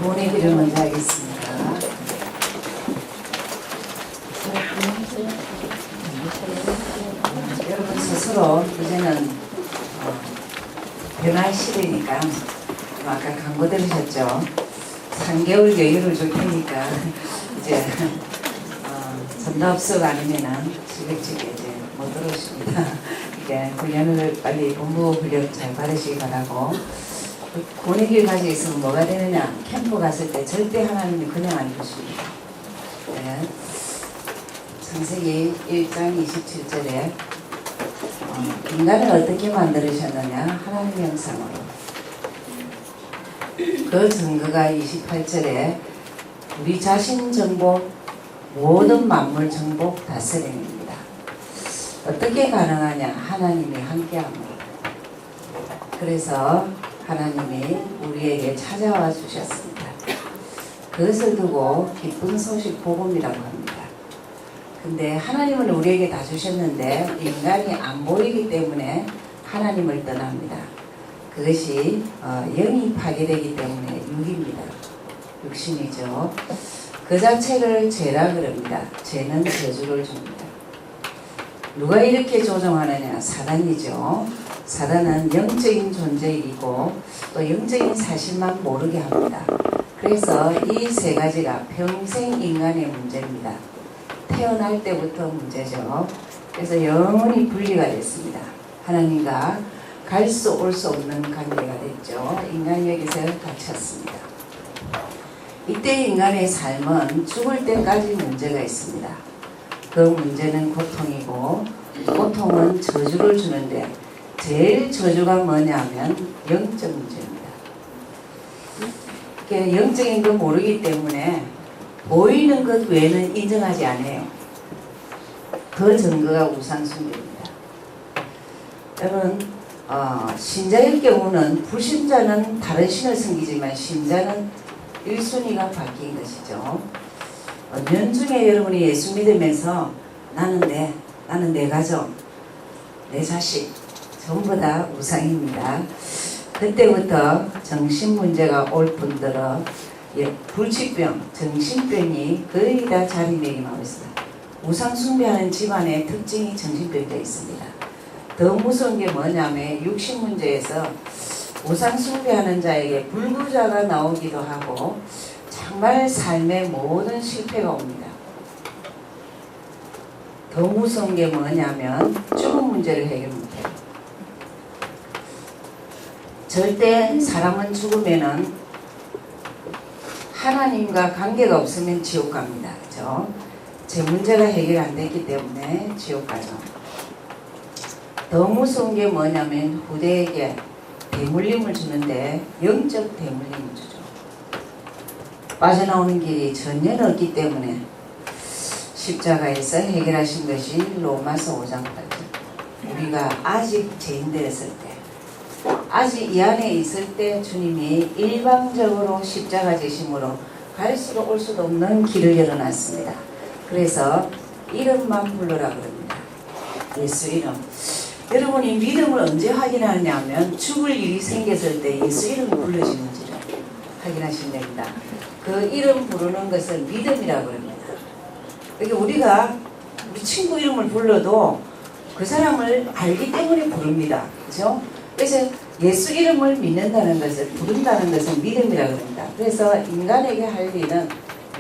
구원의 기를 먼저 하겠습니다. 여러분 스스로 이제는 변할 시대니까 아까 광고 들으셨죠? 3개월 여유를 줄 테니까 이제 전답석 아니면은 지글지글 이제 못 들어오십니다. 이게 훈련을 빨리 본부 훈련 잘 받으시기 바라고. 구원의 길 가지고 있으면 뭐가 되느냐? 캠프 갔을 때 절대 하나님이 그냥 안 주십니다. 네. 창세기 1장 27절에 인간을 어떻게 만들으셨느냐? 하나님 형상으로. 그 증거가 28절에 우리 자신 정복, 모든 만물 정복 다스림입니다. 어떻게 가능하냐? 하나님이 함께합니다. 그래서 하나님이 우리에게 찾아와 주셨습니다. 그것을 두고 기쁜 소식 복음이라고 합니다. 근데 하나님은 우리에게 다 주셨는데 인간이 안 보이기 때문에 하나님을 떠납니다. 그것이 영이 파괴되기 때문에 육입니다. 육신이죠. 그 자체를 죄라 그럽니다. 죄는 저주를 줍니다. 누가 이렇게 조종하느냐? 사단이죠. 사단은 영적인 존재이고 또 영적인 사실만 모르게 합니다. 그래서 이 세 가지가 평생 인간의 문제입니다. 태어날 때부터 문제죠. 그래서 영원히 분리가 됐습니다. 하나님과 갈 수 올 수 없는 관계가 됐죠. 인간이 여기서 갇혔습니다. 이때 인간의 삶은 죽을 때까지 문제가 있습니다. 그 문제는 고통이고 고통은 저주를 주는데 제일 저주가 뭐냐면 영적 문제입니다. 영적인 걸 모르기 때문에 보이는 것 외에는 인정하지 않아요. 그 증거가 우상숭배입니다. 여러분 신자의 경우는 불신자는 다른 신을 섬기지만 신자는 1순위가 바뀐 것이죠. 년 중에 여러분이 예수 믿으면서 나는 내 가족, 내 자식 전부 다 우상입니다. 그때부터 정신문제가 올 뿐더러 불치병, 정신병이 거의 다 자리매김하고 있습니다. 우상숭배하는 집안의 특징이 정신병이 있습니다. 더 무서운 게 뭐냐면 육신문제에서 우상숭배하는 자에게 불구자가 나오기도 하고 정말 삶의 모든 실패가 옵니다. 더 무서운 게 뭐냐면 죽음 문제를 해결 못해요. 절대 사람은 죽으면은 하나님과 관계가 없으면 지옥 갑니다. 그죠? 제 문제가 해결 안 됐기 때문에 지옥 가죠. 더 무서운 게 뭐냐면 후대에게 대물림을 주는데 영적 대물림을 주죠. 빠져나오는 길이 전혀 없기 때문에 십자가에서 해결하신 것이 로마서 5장 8절. 우리가 아직 죄인되었을 때, 아직 이 안에 있을 때 주님이 일방적으로 십자가 지심으로 갈 수도 올 수도 없는 길을 열어놨습니다. 그래서 이름만 불러라 그럽니다. 예수 이름. 여러분이 믿음을 언제 확인하냐면 죽을 일이 생겼을 때 예수 이름을 불러지는지를 확인하시면 됩니다. 그 이름 부르는 것을 믿음이라고 합니다. 그러니까 우리가 우리 친구 이름을 불러도 그 사람을 알기 때문에 부릅니다. 그렇죠? 그래서 예수 이름을 믿는다는 것을 부른다는 것은 믿음이라고 합니다. 그래서 인간에게 할 일은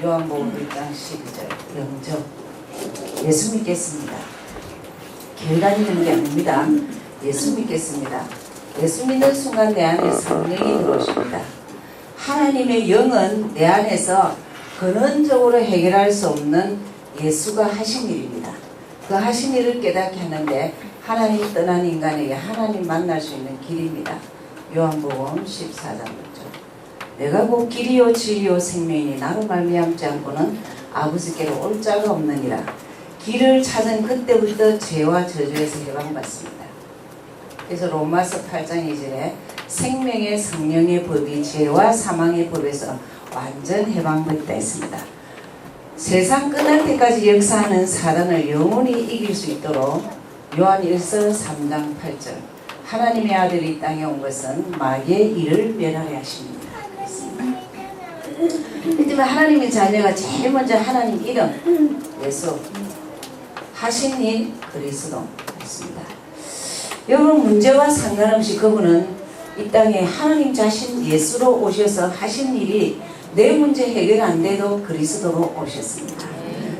요한복음 1장 12절 영접. 예수 믿겠습니다. 교회 다니는 게 아닙니다. 예수 믿겠습니다. 예수 믿는 순간 내 안에 성령이 들어오십니다. 하나님의 영은 내 안에서 근원적으로 해결할 수 없는 예수가 하신 일입니다. 그 하신 일을 깨닫게 하는데 하나님 떠난 인간에게 하나님 만날 수 있는 길입니다. 요한복음 14장 6절. 내가 곧 길이요 진리요 생명이니 나로 말미암지 않고는 아버지께로 올 자가 없느니라. 길을 찾은 그때부터 죄와 저주에서 해방받습니다. 그래서 로마서 8장 2절에 생명의 성령의 법이 죄와 사망의 법에서 완전 해방됐다 했습니다. 세상 끝날 때까지 역사하는 사단을 영원히 이길 수 있도록 요한 1서 3장 8절 하나님의 아들이 이 땅에 온 것은 마귀의 일을 멸하려 하십니다. 그 때문에 하나님의 자녀가 제일 먼저 하나님 이름 예수 하신 일 그리스도 있습니다. 여러분 문제와 상관없이 그분은 이 땅에 하나님 자신 예수로 오셔서 하신 일이 내 문제 해결 안 돼도 그리스도로 오셨습니다.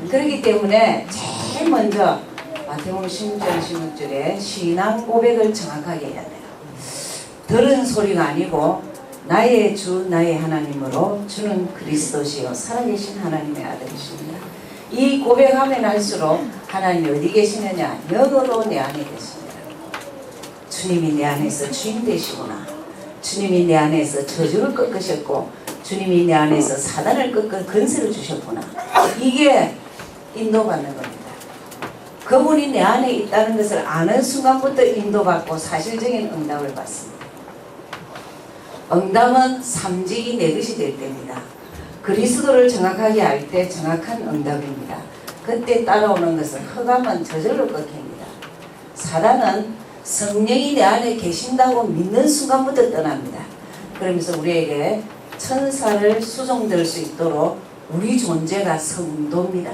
그렇기 때문에 제일 먼저 마태복음 16장 16절에 신앙 고백을 정확하게 해야 돼요. 들은 소리가 아니고 나의 주 나의 하나님으로 주는 그리스도시요 살아계신 하나님의 아들이십니다. 이 고백하면 할수록 하나님이 어디 계시느냐? 영으로 내 안에 계십니다. 주님이 내 안에서 주인 되시구나. 주님이 내 안에서 저주를 꺾으셨고 주님이 내 안에서 사단을 꺾은 건세를 주셨구나. 이게 인도받는 겁니다. 그분이 내 안에 있다는 것을 아는 순간부터 인도받고 사실적인 응답을 받습니다. 응답은 삼직이 내 것이 될 때입니다. 그리스도를 정확하게 알 때 정확한 응답입니다. 그때 따라오는 것은 흑암은 저절로 꺾입니다. 사단은 성령이 내 안에 계신다고 믿는 순간부터 떠납니다. 그러면서 우리에게 천사를 수종될 수 있도록 우리 존재가 성도입니다.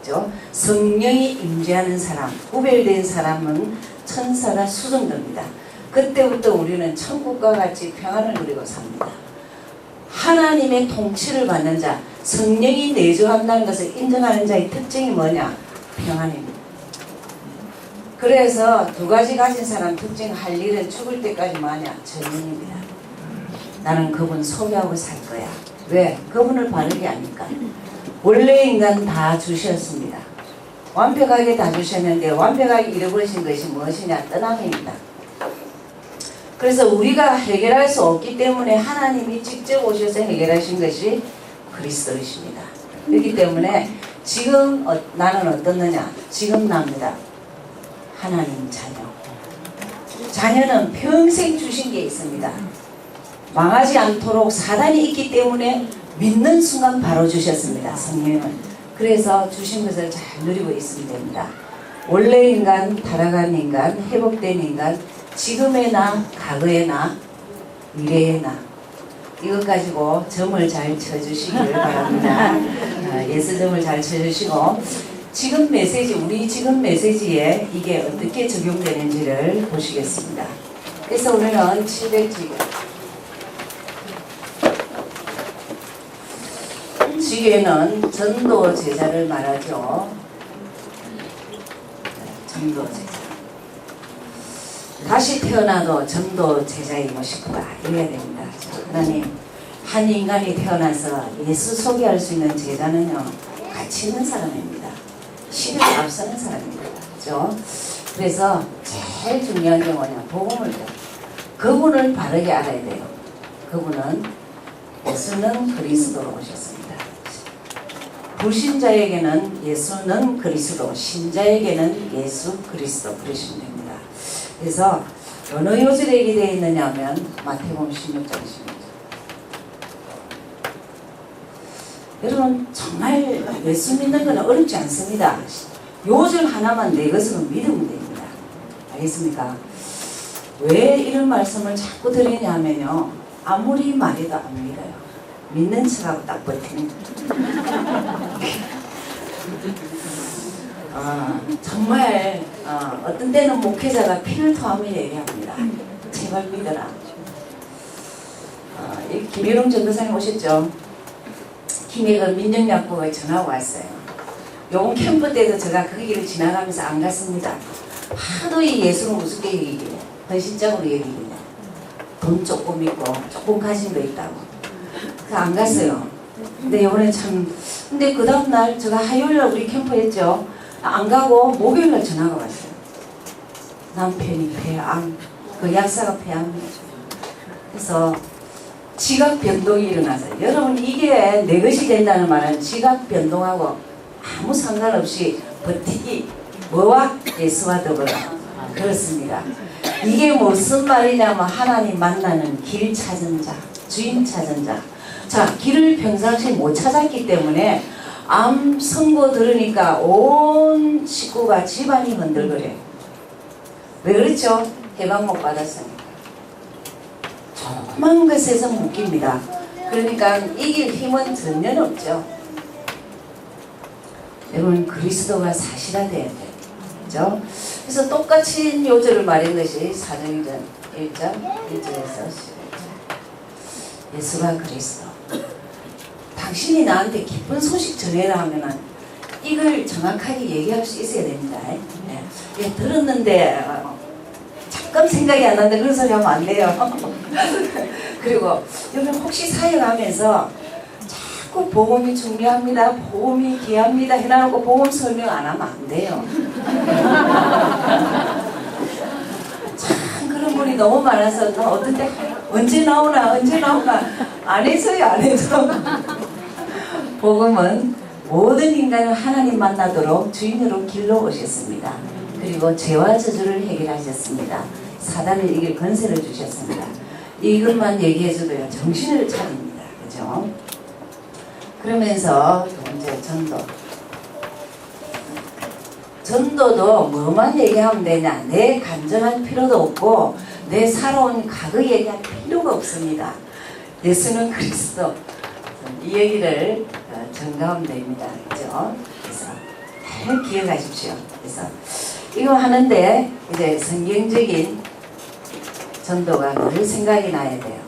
그렇죠? 성령이 임재하는 사람, 구별된 사람은 천사가 수종됩니다. 그때부터 우리는 천국과 같이 평안을 누리고 삽니다. 하나님의 통치를 받는 자, 성령이 내주한다는 것을 인정하는 자의 특징이 뭐냐? 평안입니다. 그래서 두 가지 가진 사람 특징 할 일은 죽을 때까지 뭐냐? 전능입니다. 나는 그분 소개하고 살 거야. 왜? 그분을 바르게 하니까. 원래 인간 다 주셨습니다. 완벽하게 다 주셨는데 완벽하게 잃어버리신 것이 무엇이냐? 떠남입니다. 그래서 우리가 해결할 수 없기 때문에 하나님이 직접 오셔서 해결하신 것이 그리스도이십니다. 그렇기 때문에 지금 나는 어떻느냐? 지금 납니다. 하나님 자녀. 자녀는 평생 주신 게 있습니다. 망하지 않도록 사단이 있기 때문에 믿는 순간 바로 주셨습니다. 성령은. 그래서 주신 것을 잘 누리고 있으면 됩니다. 원래 인간, 타락한 인간, 회복된 인간, 지금의 나, 과거의 나, 미래의 나. 이것 가지고 점을 잘 쳐주시길 바랍니다. 예수점을 잘 쳐주시고 지금 메시지, 우리 지금 메시지에 이게 어떻게 적용되는지를 보시겠습니다. 그래서 오늘은 700지경. 지교에는 전도 제자를 말하죠. 전도 제자. 다시 태어나도 전도 제자이고 싶다. 이래야 됩니다. 하나님, 한 인간이 태어나서 예수 소개할 수 있는 제자는요, 가치 있는 사람입니다. 시대를 앞서는 사람입니다. 그렇죠? 그래서 제일 중요한 게 뭐냐? 복음을 돼요. 그분을 바르게 알아야 돼요. 그분은 예수는 그리스도로 오셨습니다. 불신자에게는 예수는 그리스도, 신자에게는 예수 그리스도 그러시면 됩니다. 그래서 어느 요절에 얘기되어 있느냐 하면 마태복음 16장 16절. 여러분 정말 예수 믿는 건 어렵지 않습니다. 요절 하나만 내 것으로 믿으면 됩니다. 알겠습니까? 왜 이런 말씀을 자꾸 드리냐 하면요, 아무리 말해도 안 믿어요. 믿는 척하고 딱 버티는 정말 어떤 때는 목회자가 피를 토하며 얘기합니다. 제발 믿어라. 김일웅 전도사님 오셨죠? 김해가 민정약국에 전화가 왔어요. 요번 캠프 때도 제가 그 길을 지나가면서 안 갔습니다. 하도 이 예수는 우습게 얘기해. 헌신적으로 얘기해. 돈 조금 있고 조금 가진 거 있다고. 안 갔어요. 근데 이번에 참, 근데 그 다음날 제가 화요일날 우리 캠프 했죠. 안 가고 목요일날 전화가 왔어요. 남편이 폐암, 그 약사가 폐암이죠. 그래서 지각 변동이 일어나서요. 여러분 이게 내 것이 된다는 말은 지각 변동하고 아무 상관없이 버티기, 뭐와? 예수와 더불어. 그렇습니다. 이게 무슨 말이냐면 하나님 만나는 길 찾은 자, 주인 찾은 자. 자, 길을 평상시 못 찾았기 때문에 암 선고 들으니까 온 식구가 집안이 흔들거려요. 왜 그렇죠? 해방 못 받았으니까. 조그만 것에서 묶입니다. 그러니까 이길 힘은 전혀 없죠. 여러분 그리스도가 사실화돼야 돼요. 그죠? 그래서 똑같이 요절을 말한 것이 사도행전 1장 1절에서 11절. 예수가 그리스도. 당신이 나한테 기쁜 소식 전해라 하면은 이걸 정확하게 얘기할 수 있어야 됩니다. 네. 예, 들었는데 잠깐 생각이 안 나는데 그런 소리 하면 안 돼요. 그리고 여러분 혹시 사역하면서 자꾸 복음이 중요합니다, 복음이 귀합니다 해놔놓고 복음 설명 안 하면 안 돼요. 참 그런 분이 너무 많아서 나 어떤 때 언제 나오나 안 해서요, 안 해서. 복음은 모든 인간을 하나님 만나도록 주인으로 길러 오셨습니다. 그리고 죄와 저주를 해결하셨습니다. 사단을 이길 권세를 주셨습니다. 이것만 얘기해줘도요 정신을 차립니다. 그죠? 그러면서 두 번째 전도도 뭐만 얘기하면 되냐, 내 간증할 필요도 없고 내 살아온 과거 얘기할 필요가 없습니다. 예수는 그리스도, 이 얘기를 전가하면 됩니다. 그죠? 그래서 잘 기억하십시오. 그래서 이거 하는데 이제 성경적인 전도가 늘 생각이 나야 돼요.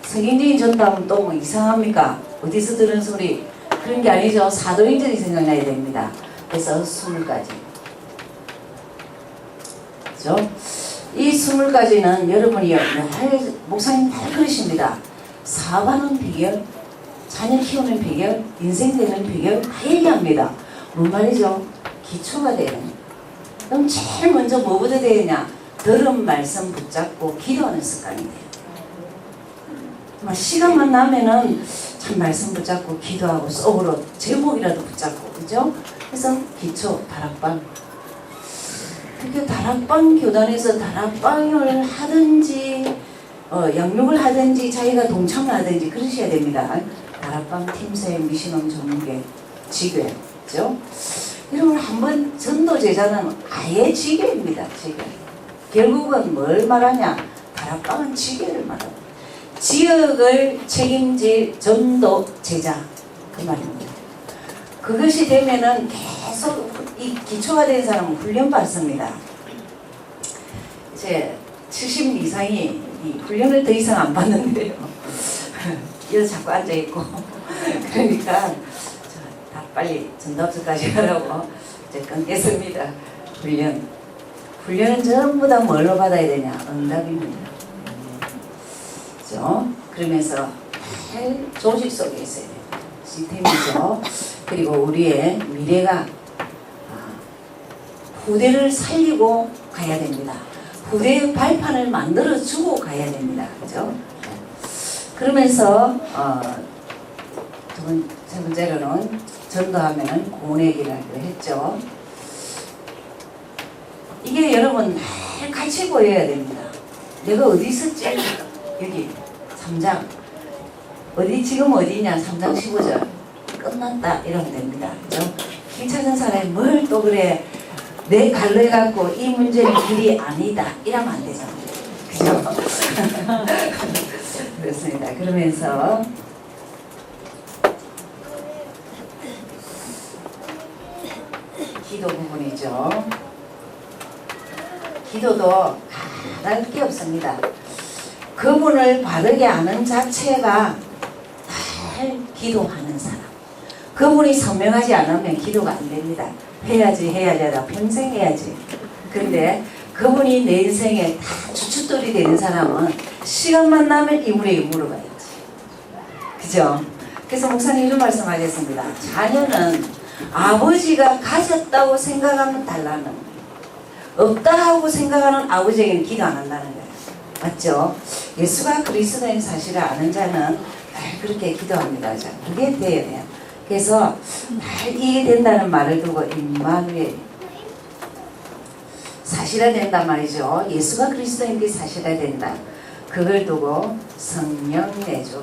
성경적인 전도하면 또 뭐 이상합니까? 어디서 들은 소리? 그런 게 아니죠. 사도행전이 생각나야 됩니다. 그래서 20가지. 그죠? 이 20가지는 여러분이 목사님 잘 그러십니다. 사업하는 비결, 자녀 키우는 비결, 인생 되는 비결 다 얘기합니다. 뭔 말이죠? 기초가 돼야 됩니다. 그럼 제일 먼저 뭐부터 되느냐? 들은 말씀 붙잡고 기도하는 습관이 돼요. 시간만 나면은 참 말씀 붙잡고 기도하고 속으로 제목이라도 붙잡고, 그죠? 그래서 기초, 다락방. 그렇게 다락방 교단에서 다락방을 하든지 양육을 하든지 자기가 동참을 하든지 그러셔야 됩니다. 다락방 팀사역 미신홈 전문계 지교회, 그죠? 여러분 한번 전도 제자는 아예 지교입니다. 지교. 결국은 뭘 말하냐? 다락방은 지교를 말합니다. 지역을 책임질 전도 제자, 그 말입니다. 그것이 되면은 계속 이 기초가 된 사람은 훈련 받습니다. 이제 70 이상이 이 훈련을 더 이상 안 받는데요. 여기서 자꾸 앉아있고 그러니까 다 빨리 전답서까지 하라고 이제 끊겠습니다. 훈련은 전부 다 뭘로 받아야 되냐? 응답입니다. 그렇죠? 그러면서 조직 속에 있어야 돼요. 시스템이죠. 그리고 우리의 미래가 후대를 살리고 가야 됩니다. 후대의 발판을 만들어주고 가야 됩니다. 그죠? 그러면서 세 번째로는 전도하면은 고운의 길을 하기로 했죠. 이게 여러분 늘 같이 보여야 됩니다. 내가 어디 있었지? 여기 3장 어디 지금 어디냐? 3장 15절 끝났다 이러면 됩니다. 그죠? 길 찾은 사람이 뭘 또 그래 내 갈로 해갖고 이 문제는 길이 아니다 이러면 안 되잖아요. 그죠? 그렇습니다. 그러면서 기도 부분이죠. 기도도 다를 게 없습니다. 그분을 바르게 아는 자체가 잘 기도하는 사람. 그분이 선명하지 않으면 기도가 안 됩니다. 해야지 하다 평생 해야지. 근데 그분이 내 인생에 다 주춧돌이 되는 사람은 시간만 나면 이분에게 물어봐야지. 그죠? 그래서 목사님 이런 말씀하셨습니다. 자녀는 아버지가 가졌다고 생각하면 달라는 거예요. 없다 하고 생각하는 아버지에게는 기도 안 한다는 거예요. 맞죠? 예수가 그리스도인 사실을 아는 자는 그렇게 기도합니다. 자, 그게 돼야 돼요. 그래서 잘 이해된다는 말을 두고 임마누엘 사실화된단 말이죠. 예수가 그리스도인 게 사실화된다. 그걸 두고 성령 내주.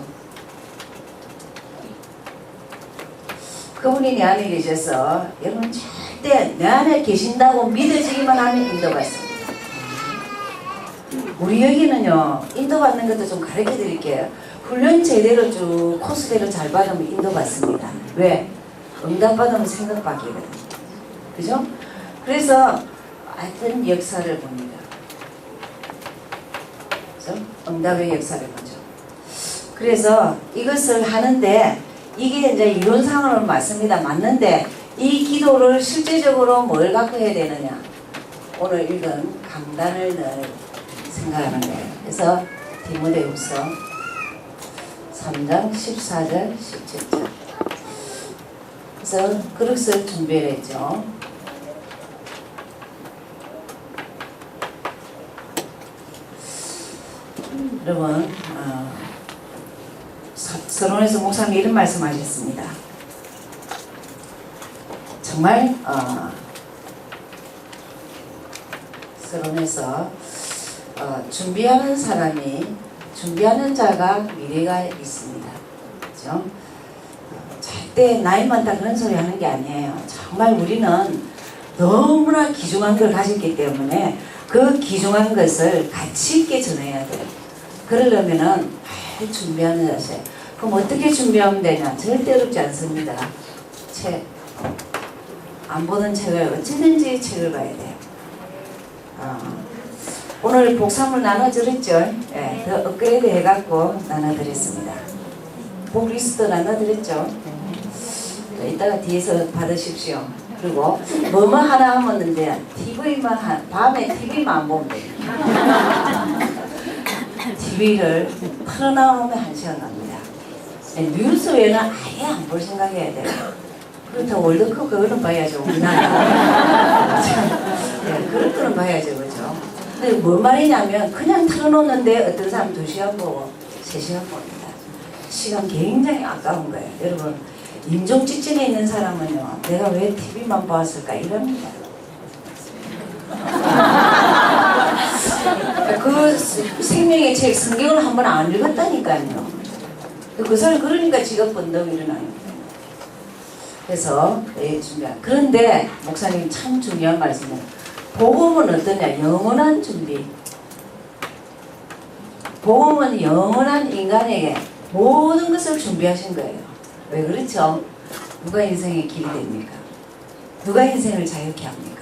그분이 내 안에 계셔서 여러분 절대 내 안에 계신다고 믿어지기만 하면 인도받습니다. 우리 여기는요 인도받는 것도 좀 가르쳐 드릴게요. 훈련 제대로 쭉 코스대로 잘 받으면 인도받습니다. 왜? 응답 받으면 생각 바뀌거든요. 그죠? 그래서 하여튼 역사를 봅니다. 그죠? 응답의 역사를 보죠. 그래서 이것을 하는데 이게 이제 이론상으로는 맞습니다. 맞는데 이 기도를 실제적으로 뭘 갖고 해야 되느냐? 오늘 읽은 강단을 늘 생각하는 거예요. 그래서 디모데후서 3장 14절 17절. 그래서 그릇을 준비를 했죠. 여러분 서론에서 목사님 이런 말씀하셨습니다. 정말 서론에서 준비하는 자가 미래가 있습니다. 그렇죠? 절대 나이 많다 그런 소리 하는 게 아니에요. 정말 우리는 너무나 귀중한 걸 가졌기 때문에 그 귀중한 것을 가치 있게 전해야 돼요. 그러려면은 준비하는 자세. 그럼 어떻게 준비하면 되냐? 절대 어렵지 않습니다. 책. 안 보는 책을 어찌든지 책을 봐야 돼요. 오늘 복사물 나눠드렸죠? 예, 더 업그레이드 해갖고 나눠드렸습니다. 복 리스트 나눠드렸죠? 이따가 뒤에서 받으십시오. 그리고 뭐뭐 하나 하면 이제 밤에 TV만 안 보면 돼요. TV를 틀어놓으면 1시간 갑니다. 뉴스 외에는 아예 안 볼 생각해야 돼요. 그렇다고 월드컵 그거는 봐야죠. 우리나라. 네, 그런 거는 봐야죠. 그죠? 근데 뭔 말이냐면 그냥 틀어놓는데 어떤 사람 2시간 보고 3시간 봅니다. 시간 굉장히 아까운 거예요. 여러분 임종 직전에 있는 사람은요. 내가 왜 TV만 보았을까 이럽니다. 그 생명의 책 성경을 한번 안 읽었다니까요. 그 사람 그러니까 지가 번덕 일어나요. 그래서 그런데 목사님 참 중요한 말씀이에요. 복음은 어떠냐? 영원한 준비. 복음은 영원한 인간에게 모든 것을 준비하신 거예요. 왜 그렇죠? 누가 인생의 길이 됩니까? 누가 인생을 자유케 합니까?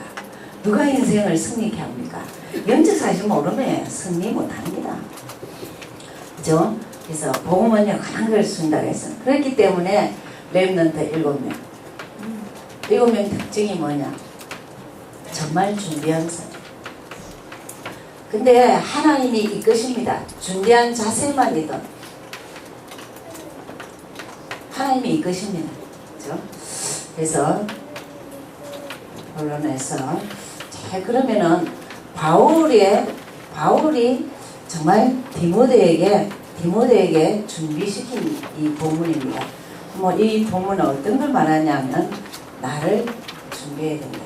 누가 인생을 승리케 합니까? 영적 사실 모르면 승리 못합니다. 그죠? 그래서 복음은 영원한 걸 준다고 했어요. 그렇기 때문에 렘넌트 7명. 7명 특징이 뭐냐? 정말 준비한 사람. 근데 하나님이 이끄십니다. 준비한 자세만이든 하나님이 이끄십니다. 그렇죠? 그래서 본론에서 자 그러면은 바울이 정말 디모데에게 준비시킨 이 본문입니다. 뭐 이 본문은 어떤 걸 말하냐면 나를 준비해야 된다.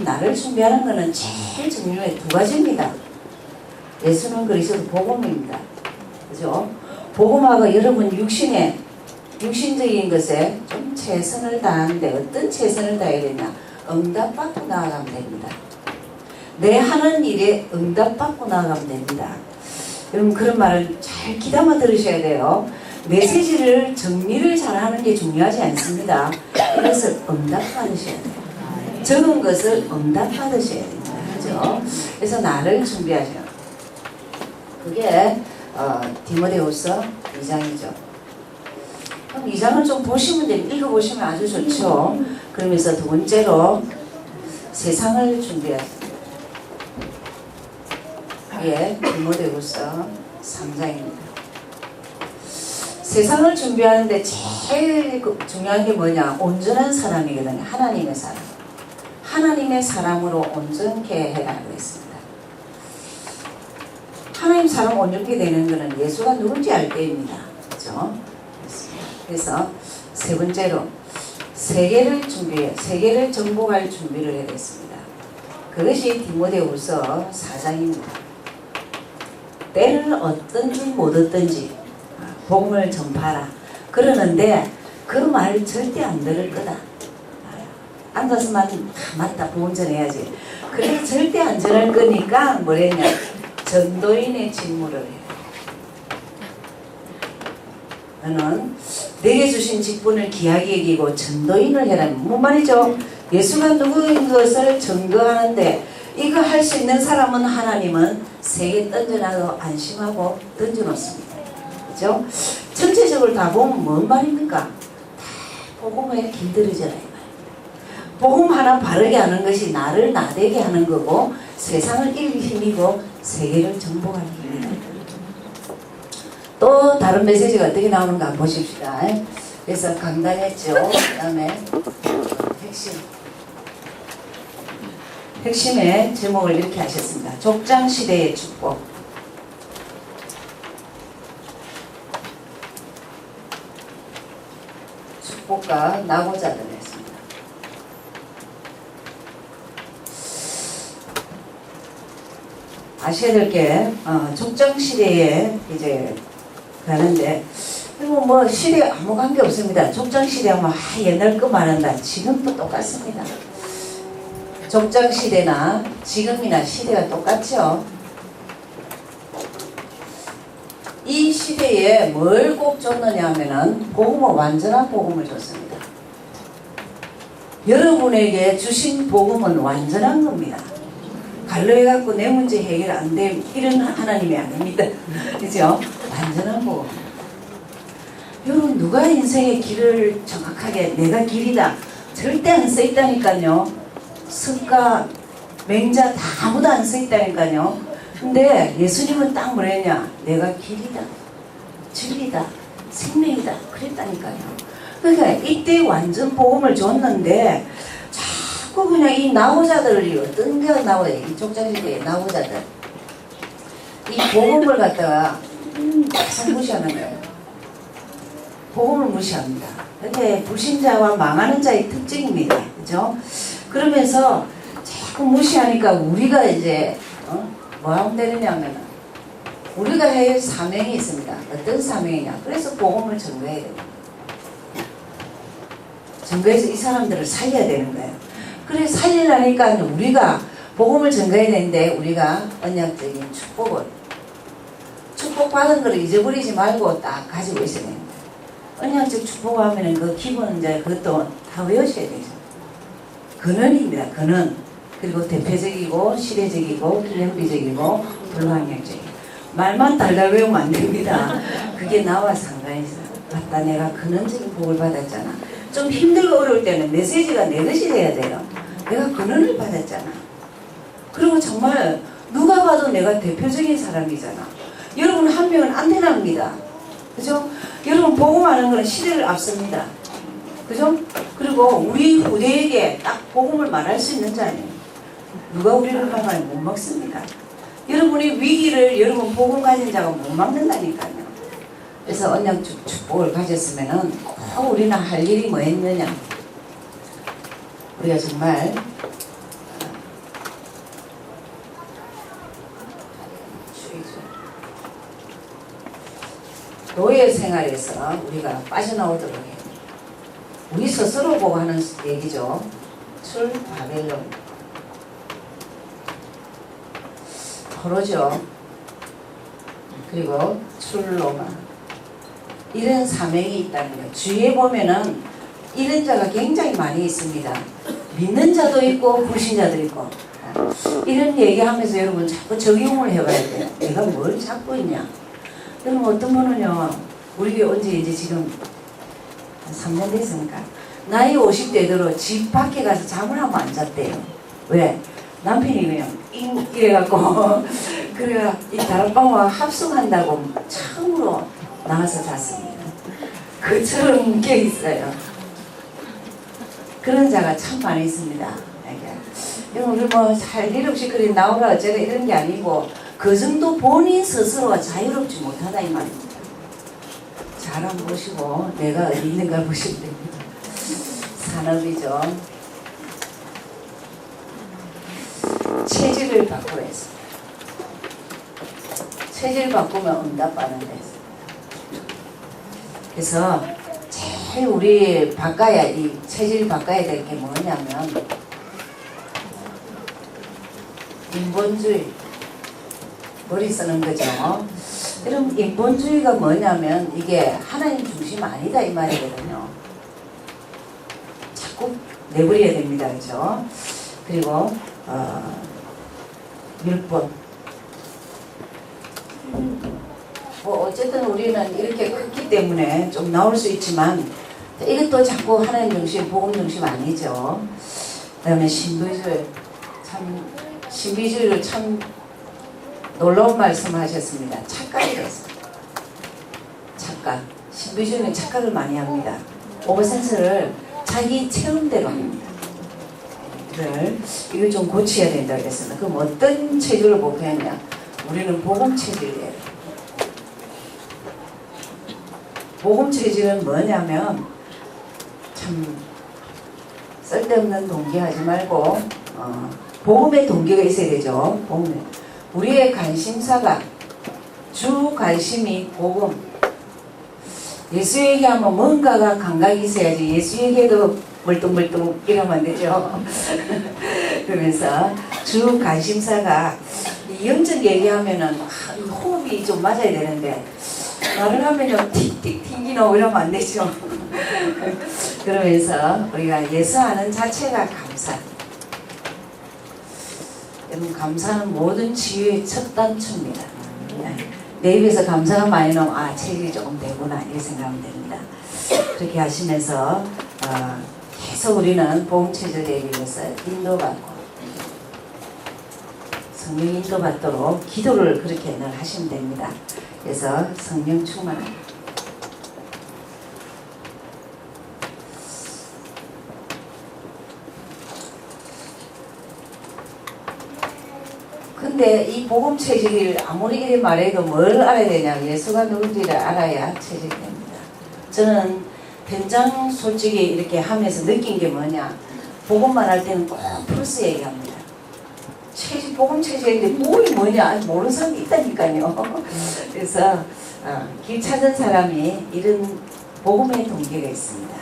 나를 준비하는 것은 제일 중요해 2가지입니다. 예수는 그리스도 복음입니다. 그죠? 복음하고 여러분 육신적인 것에 좀 최선을 다하는데 어떤 최선을 다해야 되냐? 응답받고 나아가면 됩니다. 내 하는 일에 응답받고 나아가면 됩니다. 여러분 그런 말을 잘 귀담아 들으셔야 돼요. 메시지를 정리를 잘하는 게 중요하지 않습니다. 이것을 응답받으셔야 돼요. 적은 것을 응답받으셔야 됩니다. 그죠? 그래서 나를 준비하셔요. 그게 디모데후서 2장이죠. 그럼 2장을 좀 보시면 돼요. 읽어보시면 아주 좋죠. 그러면서 2번째로 세상을 준비하세요. 예, 디모데후서 3장입니다. 세상을 준비하는데 제일 중요한 게 뭐냐? 온전한 사람이거든요. 하나님의 사람. 하나님의 사람으로 온전케 해라고 했습니다. 하나님 사람 온전케 되는 것은 예수가 누군지 알 때입니다. 그렇죠? 그래서 3번째로 세계를 정복할 준비를 해야 됐습니다. 그것이 디모데후서 4장입니다. 때를 얻든지 못 얻든지 복음을 전파하라. 그러는데 그 말 절대 안 들을 거다. 앉아서만 맞다 복음 전해야지. 그래서 절대 안 전할 거니까 뭐랬냐? 전도인의 직무를 해요. 너는 내게 주신 직분을 귀하게 여기고 전도인을 해라. 뭔 말이죠? 예수가 누구인 것을 증거하는데 이거 할 수 있는 사람은 하나님은 세계 던져놔도 안심하고 던져놓습니다. 그죠? 전체적으로 다 보면 뭔 말입니까? 다 복음에 길들여져라 이 말입니다. 복음 하나 바르게 하는 것이 나를 나대게 하는 거고 세상을 이길 힘이고 세계를 정복하는 힘이다. 또 다른 메시지가 어떻게 나오는가 한번 보십시다. 그래서 강단했죠. 그 다음에 핵심의 제목을 이렇게 하셨습니다. 족장시대의 축복. 축복과 낙오자들 했습니다. 아셔야 될 게 족장시대에 이제 가는데 그리고 뭐 시대 아무 관계 없습니다. 족장시대하면 옛날 거 말한다. 지금도 똑같습니다. 족장시대나 지금이나 시대가 똑같죠. 이 시대에 뭘 꼭 줬느냐 하면은 복음은 완전한 복음을 줬습니다. 여러분에게 주신 복음은 완전한 겁니다. 갈로해갖고 내 문제 해결 안 됨 이런 하나님이 아닙니다. 그죠? 완전한 복음. 여러분 누가 인생의 길을 정확하게 내가 길이다 절대 안 써있다니까요. 습가 맹자 다 아무도 안 써있다니까요. 근데 예수님은 딱 뭐랬냐? 내가 길이다 진리다 생명이다 그랬다니까요. 그러니까 이때 완전 복음을 줬는데 자꾸 그냥 이 나오자들이 어떤 게 나와요? 이 족장시대의 나오자들 이 복음을 갖다가 계속 무시하는 거예요. 복음을 무시합니다. 이게 불신자와 망하는 자의 특징입니다. 그죠? 그러면서 자꾸 무시하니까 우리가 이제 뭐 하면 되느냐면 우리가 해야 할 사명이 있습니다. 어떤 사명이냐? 그래서 복음을 전거해야 됩니다. 전거해서 이 사람들을 살려야 되는 거예요. 그래 살리려니까 우리가 복음을 전거해야 되는데 우리가 언약적인 축복받은 걸 잊어버리지 말고 딱 가지고 있어야 됩니다. 언약적 축복하면 그 기본 이제 그것도 다 외우셔야 되죠. 근원입니다. 근원. 그리고 대표적이고 시대적이고 기념비적이고 불가항력적이고 말만 달달 외우면 안 됩니다. 그게 나와 상관이 있어요. 맞다 내가 근원적인 복을 받았잖아. 좀 힘들고 어려울 때는 메시지가 내 것이 돼야 돼요. 내가 근원을 받았잖아. 그리고 정말 누가 봐도 내가 대표적인 사람이잖아. 여러분 한 명은 안 되납니다. 그죠? 여러분 복음하는 거는 시대를 앞섭니다. 그죠? 그리고 우리 후대에게 딱 복음을 말할 수 있는 자는 누가 우리를 막으면 못 막습니다. 여러분이 위기를 여러분 복음 가진 자가 못 막는다니까요. 그래서 언약적 축복을 가졌으면은 꼭 우리는 할 일이 뭐 했느냐? 우리가 정말 노예 생활에서 우리가 빠져나오도록 해요. 우리 스스로 보고 하는 얘기죠. 출 바벨론 포로죠. 그리고 출 로마 이런 사명이 있다는 거예요. 주위에 보면은 이런 자가 굉장히 많이 있습니다. 믿는 자도 있고 불신자도 있고 이런 얘기하면서 여러분 자꾸 적용을 해봐야 돼요. 내가 뭘 찾고 있냐. 그럼 어떤 분은요 우리 교회 온지 이제 지금 3년 됐으니까 나이 50대 들어 집 밖에 가서 잠을 하면 안 잤대요. 왜? 남편이 그냥 이래갖고 그래가 이 다락방과 합숙한다고 처음으로 나와서 잤습니다. 그처럼 껴 있어요. 그런 자가 참 많이 있습니다. 여러분 우리 뭐 할 일 없이 그리 나오라 어쩌라 이런 게 아니고 그 정도 본인 스스로가 자유롭지 못하다 이 말입니다. 잘 한번 보시고 내가 어디 있는가 보시면 됩니다. 산업이죠. 체질을 바꾸라 했습니다. 체질 바꾸면 응답받는 데 했습니다. 그래서 제일 우리 바꿔야 이 체질 바꿔야 될 게 뭐냐면 인본주의 머리 쓰는 거죠. 여러분 인본주의가 뭐냐면 이게 하나님 중심 아니다 이 말이거든요. 자꾸 내버려야 됩니다. 그죠? 그리고 율법 뭐 어쨌든 우리는 이렇게 컸기 때문에 좀 나올 수 있지만 이것도 자꾸 하나님 중심 복음 중심 아니죠. 그 다음에 신비주의 참 신비주의를 참 놀라운 말씀하셨습니다. 착각이랬어요. 착각. 신비주의는 착각을 많이 합니다. 오버센스를 자기 체험대로 합니다. 이걸 좀 고쳐야 된다고 했습니다. 그럼 어떤 체질을 목표했냐? 우리는 복음 체질이에요. 복음 체질은 뭐냐면 참 쓸데없는 동기하지 말고 복음의 동기가 있어야 되죠. 복음에. 우리의 관심사가 주 관심이 복음. 예수 얘기하면 뭔가가 감각이 있어야지 예수 얘기해도 멀뚱멀뚱 이러면 안 되죠. 그러면서 주 관심사가 영적 얘기하면은 호흡이 좀 맞아야 되는데 말을 하면요 틱틱 튕기노 이러면 안 되죠. 그러면서 우리가 예수하는 자체가 감사. 여러분 감사는 모든 치유의 첫 단추입니다. 내 입에서 감사가 많이 나오면 체질이 조금 되구나 이렇게 생각하면 됩니다. 그렇게 하시면서 계속 우리는 복음 체질 되기 위해서 인도받고 성령 인도받도록 기도를 그렇게 늘 하시면 됩니다. 그래서 성령 충만합니다. 근데 이 복음 체질을 아무리 이래 말해도 뭘 알아야 되냐면 예수가 누군지를 알아야 체질이 됩니다. 저는 된장 솔직히 이렇게 하면서 느낀 게 뭐냐, 복음만 할 때는 꼭 플러스 얘기합니다. 체질, 복음 체질인데 뭐냐 모르는 사람이 있다니까요. 그래서 길 찾은 사람이 이런 복음의 동기가 있습니다.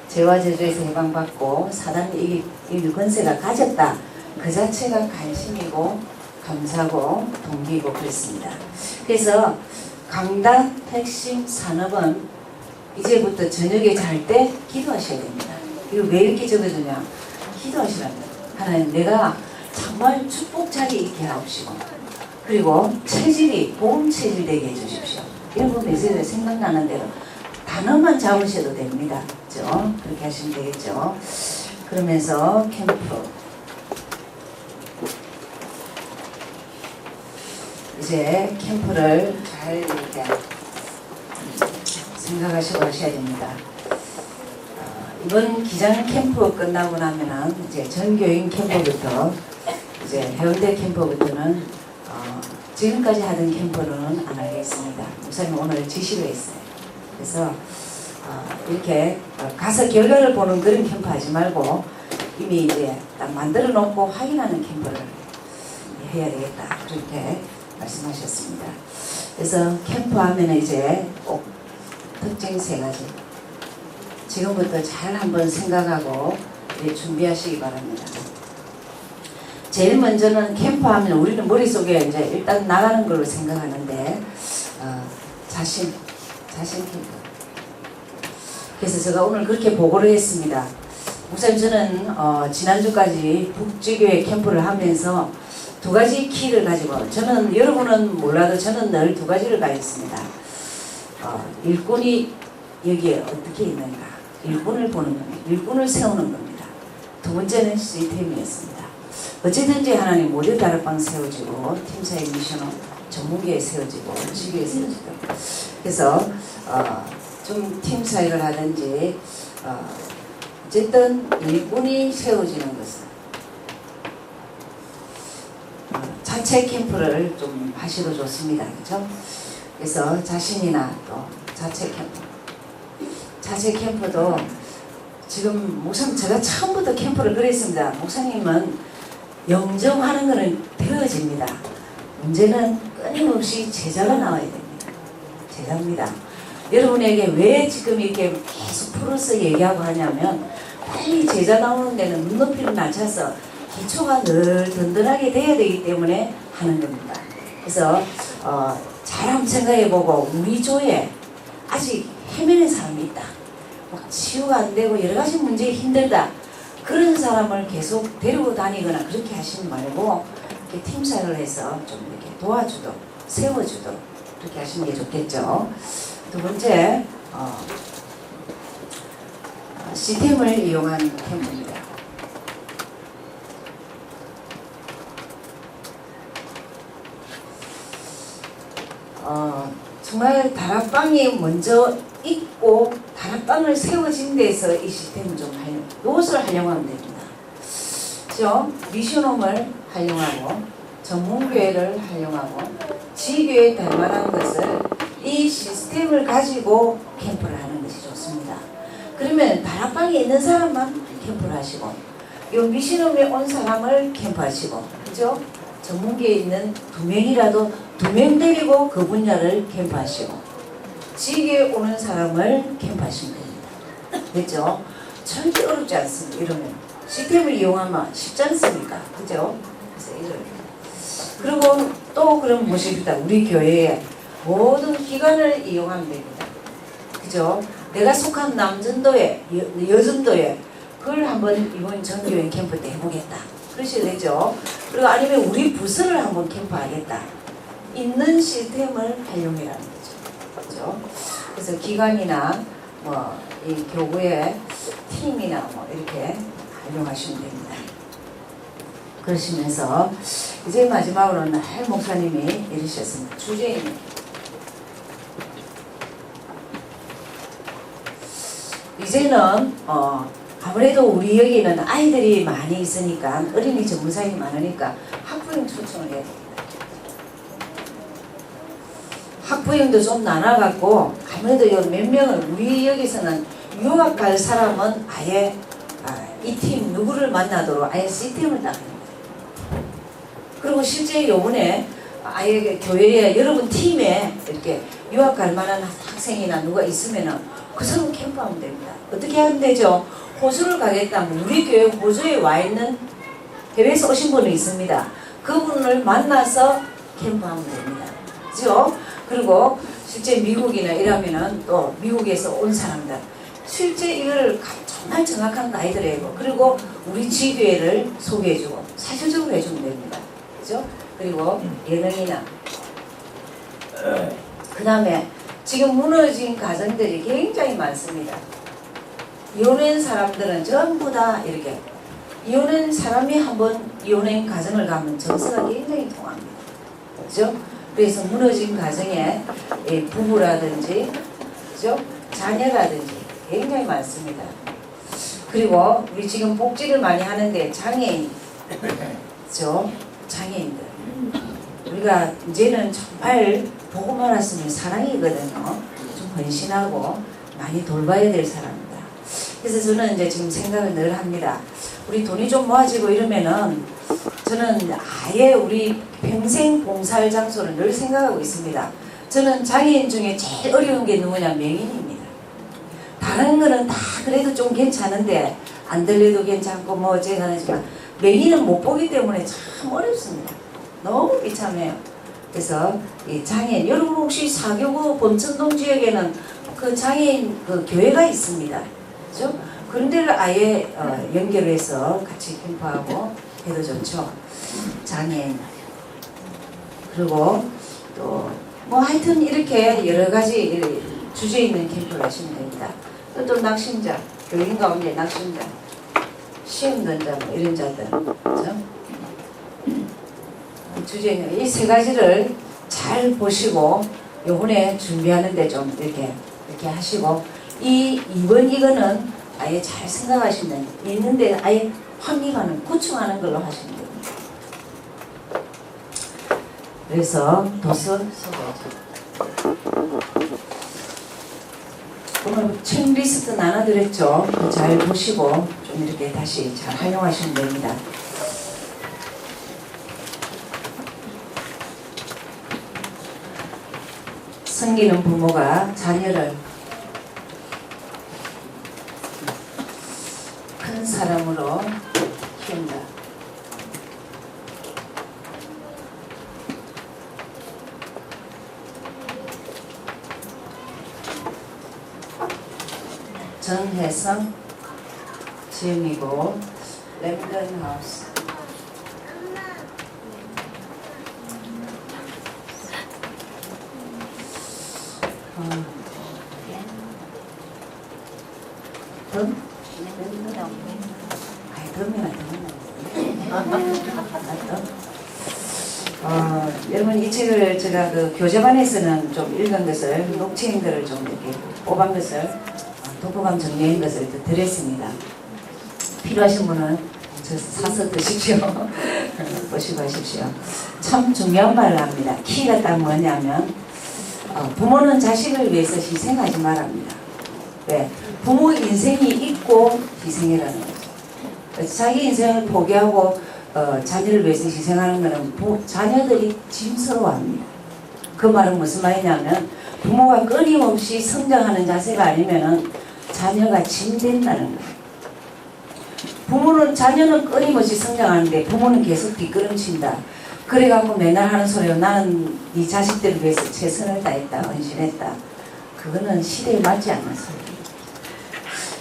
죄와 저주에서 해방받고 사단이 이길 권세가 가졌다. 그 자체가 관심이고 감사고 동기고 그렇습니다. 그래서 강단 핵심 산업은 이제부터 저녁에 잘 때 기도하셔야 됩니다. 이거 왜 이렇게 적어주냐? 기도하시랍니다. 하나님 내가 정말 축복 자리에 있게 하옵시고 그리고 체질이 복음 체질 되게 해주십시오. 여러분 메시지에 생각나는 대로 단어만 잡으셔도 됩니다. 그렇죠? 그렇게 하시면 되겠죠. 그러면서 캠프 이제 캠프를 잘 이렇게 생각하시고 하셔야 됩니다. 이번 기장 캠프 끝나고 나면은 이제 전교인 캠프부터 이제 해운대 캠프부터는 지금까지 하던 캠프는 안 하겠습니다. 목사님 오늘 지시를 했어요. 그래서 이렇게 가서 결과를 보는 그런 캠프 하지 말고 이미 이제 딱 만들어 놓고 확인하는 캠프를 해야 되겠다. 그렇게 말씀하셨습니다. 그래서 캠프 하면 이제 꼭 특징 3가지. 지금부터 잘 한번 생각하고 준비하시기 바랍니다. 제일 먼저는 캠프 하면 우리는 머릿속에 이제 일단 나가는 걸로 생각하는데, 자신 캠프. 그래서 제가 오늘 그렇게 보고를 했습니다. 우선 저는 지난주까지 북지교회 캠프를 하면서 2가지 키를 가지고, 저는 여러분은 몰라도 저는 늘 2가지를 가졌습니다. 일꾼이 여기에 어떻게 있는가, 일꾼을 보는 겁니다. 일꾼을 세우는 겁니다. 2번째는 시스템이었습니다. 어찌든지 하나님 모두 다락방 세워지고 팀사의 미션은 전문계에 세워지고 지교에 세워지고, 그래서 좀 팀사역을 하든지 어쨌든 일꾼이 세워지는 것은 자체 캠프를 좀 하셔도 좋습니다. 그렇죠? 그래서 자신이나 또 자체 캠프도 지금 목사님 제가 처음부터 캠프를 그랬습니다. 목사님은 영정하는 것은 되어집니다. 문제는 끊임없이 제자가 나와야 됩니다. 제자입니다. 여러분에게 왜 지금 이렇게 계속 풀어서 얘기하고 하냐면, 빨리 제자 나오는 데는 눈높이를 낮춰서 기초가 늘 든든하게 돼야 되기 때문에 하는 겁니다. 그래서 잘 한번 생각해보고 우리 조에 아직 헤매는 사람이 있다. 막 치유가 안 되고 여러 가지 문제에 힘들다. 그런 사람을 계속 데리고 다니거나 그렇게 하시지 말고 이렇게 팀사를 해서 좀 이렇게 도와주도록 세워주도록 그렇게 하시는 게 좋겠죠. 두 번째 시스템을 이용한 캠프입니다. 정말 다락방이 먼저 있고 다락방을 세워진 데서 이 시스템을 좀 이것을 활용하면 됩니다. 그죠? 미션홈을 활용하고 전문교회를 활용하고 지교에 닮아난 것을 이 시스템을 가지고 캠프를 하는 것이 좋습니다. 그러면 다락방에 있는 사람만 캠프를 하시고 이 미션홈에 온 사람을 캠프하시고 그죠? 전문교에 있는 2명이라도 2명 데리고 그 분야를 캠프하시고 지교에 오는 사람을 캠프하시면 됩니다. 그죠? 절대 어렵지 않습니다. 이러면 시스템을 이용하면 쉽지 않습니까? 그죠? 그래서 이렇게. 그리고 또 그런 모습이다. 우리 교회에 모든 기관을 이용하면 됩니다. 그죠? 내가 속한 남전도에 여전도에 그걸 한번 이번 전교회 캠프 때 해보겠다. 그러셔야 되죠. 그리고 아니면 우리 부서를 한번 캠프하겠다. 있는 시스템을 활용이라는 거죠. 그죠? 그래서 기관이나 뭐 이 교구의 팀이나 뭐 이렇게 활용하시면 됩니다. 그러시면서 이제 마지막으로는 할 목사님이 이르셨습니다. 주제입니다. 이제는 아무래도 우리 여기는 아이들이 많이 있으니까 어린이 전문사님이 많으니까 학부형 초청을 해야 됩니다. 학부형도 좀 나눠갖고 아무래도 몇 명을 우리 여기서는 유학 갈 사람은 아예 이 팀 누구를 만나도록 아예 시스템을 딱 합니다. 그리고 실제 요번에 아예 교회에 여러분 팀에 이렇게 유학 갈 만한 학생이나 누가 있으면은 그 사람 캠프하면 됩니다. 어떻게 하면 되죠? 호주를 가겠다면 우리 교회 호주에 와 있는 해외에서 오신 분이 있습니다. 그분을 만나서 캠프하면 됩니다. 그죠? 그리고 실제 미국이나 이러면은 또 미국에서 온 사람들 실제 이걸 정말 정확한 가이드라고 그리고 우리 지교회를 소개해주고 사실적으로 해주면 됩니다. 그죠? 그리고 예능이나 그 다음에 지금 무너진 가정들이 굉장히 많습니다. 이혼한 사람들은 전부 다 이렇게 이혼한 사람이 한번 이혼한 가정을 가면 정서가 굉장히 통합니다. 그죠? 그래서 무너진 가정에 부부라든지 그죠? 자녀라든지 굉장히 많습니다. 그리고 우리 지금 복지를 많이 하는데 장애인 그죠? 장애인들 우리가 이제는 정말 보고만 왔으면 사랑이거든요. 좀 헌신하고 많이 돌봐야 될 사람입니다. 그래서 저는 이제 지금 생각을 늘 합니다. 우리 돈이 좀 모아지고 이러면은 저는 아예 우리 평생 봉사할 장소를 늘 생각하고 있습니다. 저는 장애인 중에 제일 어려운 게 누구냐? 명인입니다. 다른 거는 다 그래도 좀 괜찮은데 안 들려도 괜찮고 뭐 어쨌든 하지만 명인은 못 보기 때문에 참 어렵습니다. 너무 비참해요. 그래서 이 장애인 여러분 혹시 사교구 범천동 지역에는 그 장애인 그 교회가 있습니다. 그죠? 그런 데를 아예 연결해서 같이 캠프하고 해도 좋죠. 장애인 그리고 또 뭐 하여튼 이렇게 여러 가지 주제 있는 캠프를 하시면 됩니다. 또 낙심자 교인 가운데 낙심자 시험 던자 뭐 이런 자들 그죠? 주제는 이 세 가지를 잘 보시고 요번에 준비하는데 좀 이렇게 하시고 이번 이거는 아예 잘 생각하시면 있는데 아예 확립하는 구축하는 걸로 하시면 됩니다. 그래서 도서 소개죠. 오늘 책 리스트 나눠드렸죠. 잘 보시고 좀 이렇게 다시 잘 활용하시면 됩니다. 섬기는 부모가 자녀를 큰 사람으로 키운다. 정혜성 지음이고 램던 하우스. 덤? 아이, 덤이나 여러분 이 책을 제가 그 교재반에서는 좀 읽은 것을 녹취인 것을 좀 이렇게 뽑은 것을 독후감 정리한 것을 드렸습니다. 필요하신 분은 저 사서 드십시오. 보시고 하십시오. 참 중요한 말을 합니다. 키가 딱 뭐냐면 부모는 자식을 위해서 희생하지 말합니다. 왜? 부모 인생이 있고 희생이라는 거죠. 자기 인생을 포기하고 자녀를 위해서 희생하는 것은 자녀들이 짐스러워합니다. 그 말은 무슨 말이냐면 부모가 끊임없이 성장하는 자세가 아니면은 자녀가 짐된다는 거예요. 자녀는 끊임없이 성장하는데 부모는 계속 뒷걸음친다. 그래갖고 맨날 하는 소리로 나는 이 자식들을 위해서 최선을 다했다, 헌신했다. 그거는 시대에 맞지 않는 소리입니다.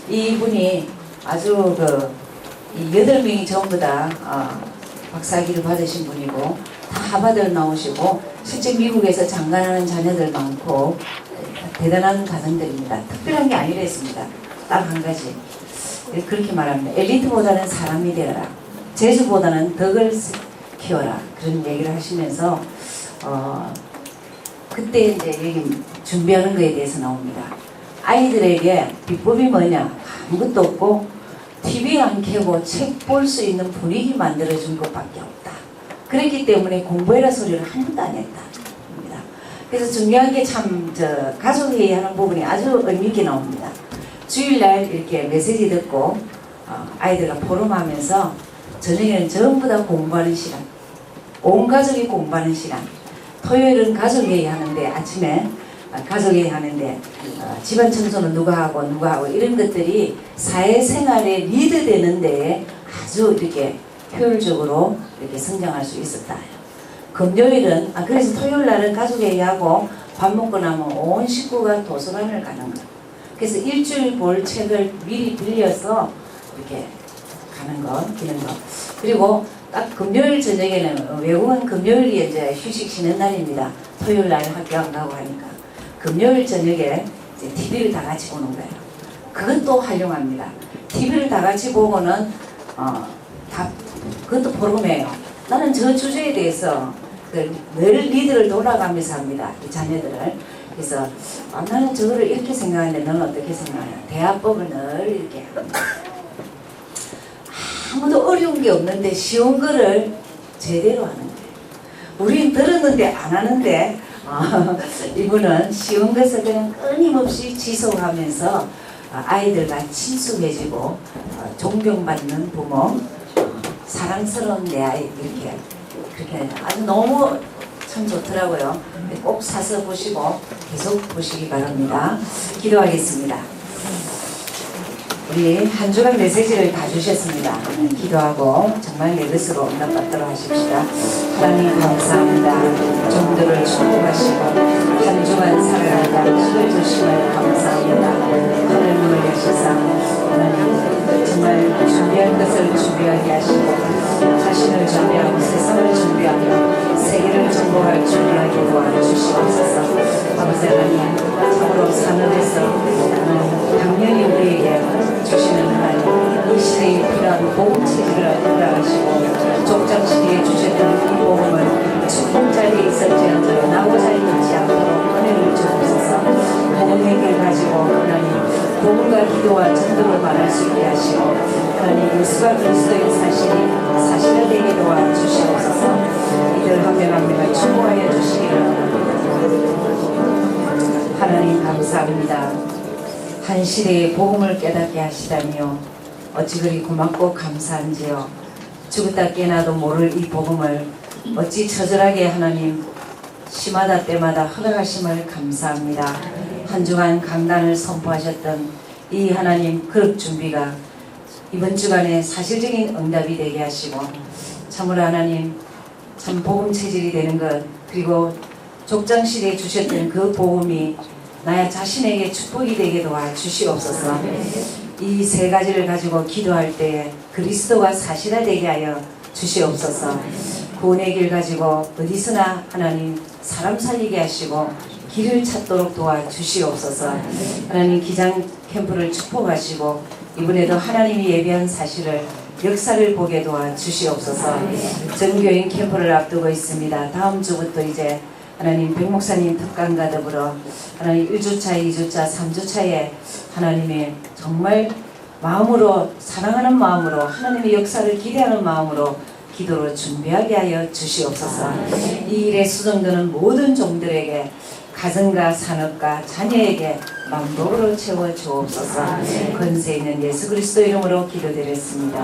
이분이 아주 이 8명이 전부 다 박사학위를 받으신 분이고 다 하버드를 나오시고 실제 미국에서 장가하는 자녀들 많고 대단한 가정들입니다. 특별한 게 아니랬습니다. 딱 한 가지. 그렇게 말합니다. 엘리트보다는 사람이 되어라. 재주보다는 덕을 키워라. 그런 얘기를 하시면서 그때 이제 여기 준비하는 거에 대해서 나옵니다. 아이들에게 비법이 뭐냐? 아무것도 없고 TV 안 켜고 책 볼 수 있는 분위기 만들어준 것밖에 없다. 그렇기 때문에 공부해라 소리를 한 번도 안 했다. 그래서 중요한 게 참 가족회의 하는 부분이 아주 의미있게 나옵니다. 주일날 이렇게 메시지 듣고 아이들과 포럼하면서 저녁에는 전부 다 공부하는 시간, 온 가족이 공부하는 시간. 토요일은 가족회의 하는데 아침에 가족회의 하는데 집안 청소는 누가 하고 이런 것들이 사회생활에 리드되는 데에 아주 이렇게 효율적으로 이렇게 성장할 수 있었다. 금요일은 그래서 토요일날은 가족회의하고 밥 먹고 나면 온 식구가 도서관을 가는 거예요. 그래서 일주일 볼 책을 미리 빌려서 이렇게 가는 거, 기는 거. 그리고 딱 금요일 저녁에는 외국은 금요일이 이제 휴식 쉬는 날입니다. 토요일날 학교 안 가고 하니까 금요일 저녁에 이제 TV를 다 같이 보는 거예요. 그것도 활용합니다. TV를 다 같이 보고는 그것도 포럼이에요. 나는 저 주제에 대해서 늘 리드를 돌아가면서 합니다. 이 자녀들을. 그래서 나는 저거를 이렇게 생각하는데 너는 어떻게 생각하냐. 대화법을 늘 이렇게 합니다. 아무도 어려운 게 없는데 쉬운 거를 제대로 하는 거예요. 우린 들었는데 안 하는데 이분은 쉬운 것을 그냥 끊임없이 지속하면서 아이들과 친숙해지고 존경받는 부모, 사랑스러운 내 아이 이렇게 그렇게 아주 너무 참 좋더라고요. 꼭 사서 보시고 계속 보시기 바랍니다. 기도하겠습니다. 우리 한 주간 메시지를 다 주셨습니다. 기도하고 정말 내 것으로 응답받도록 하십시다. 하나님 감사합니다. 종들을 축복하시고 한 주간 살아가는 양식을 주심을 감사합니다. 하늘 문을 여시사 하나님 정말 준비할 것을 준비하게 하시고 자신을 준비하고 세상을 준비하며 세계를 정복할 준비하게 도와주시옵소서. 아버지 하나님 참으로 산업에서 당연히 우리에게 주시는 하나님 이 시대에 필요한 복음체질을 허락하시고 족장시대에 주셨던 이 복음을 축복 자리에 있을지언정 나고 자리에 있지 않도록 은혜를 주옵소서. 복음 행위를 가지고 하나님 복음과 기도와 전도를 말할 수 있게 하시고 하나님 예수가 그리스도의 사실을 되게 도와주시옵소서. 이들 한 명 한 명을 축복하여 주시기를 하나님 감사합니다. 한 시대의 복음을 깨닫게 하시다니요 어찌 그리 고맙고 감사한지요. 죽었다 깨나도 모를 이 복음을 어찌 처절하게 하나님 시마다 때마다 허락하심을 감사합니다. 한 주간 강단을 선포하셨던 이 하나님 그릇 준비가 이번 주간에 사실적인 응답이 되게 하시고 참으로 하나님 참 복음 체질이 되는 것 그리고 족장시대에 주셨던 그 복음이 나 자신에게 축복이 되게 도와주시옵소서. 이 세 가지를 가지고 기도할 때에 그리스도가 사실화되게 하여 주시옵소서. 구원의 길 가지고 어디서나 하나님 사람 살리게 하시고 길을 찾도록 도와주시옵소서. 하나님 기장 캠프를 축복하시고 이번에도 하나님이 예비한 사실을 역사를 보게 도와주시옵소서. 전교인 캠프를 앞두고 있습니다. 다음 주부터 이제 하나님 백목사님 특강과 더불어 하나님 1주차, 2주차, 3주차에 하나님의 정말 마음으로 사랑하는 마음으로 하나님의 역사를 기대하는 마음으로 기도로 준비하게 하여 주시옵소서. 이 일에 수정되는 모든 종들에게 가정과 산업과 자녀에게 만복으로 채워 주옵소서. 권세 있는 예수 그리스도 이름으로 기도드렸습니다.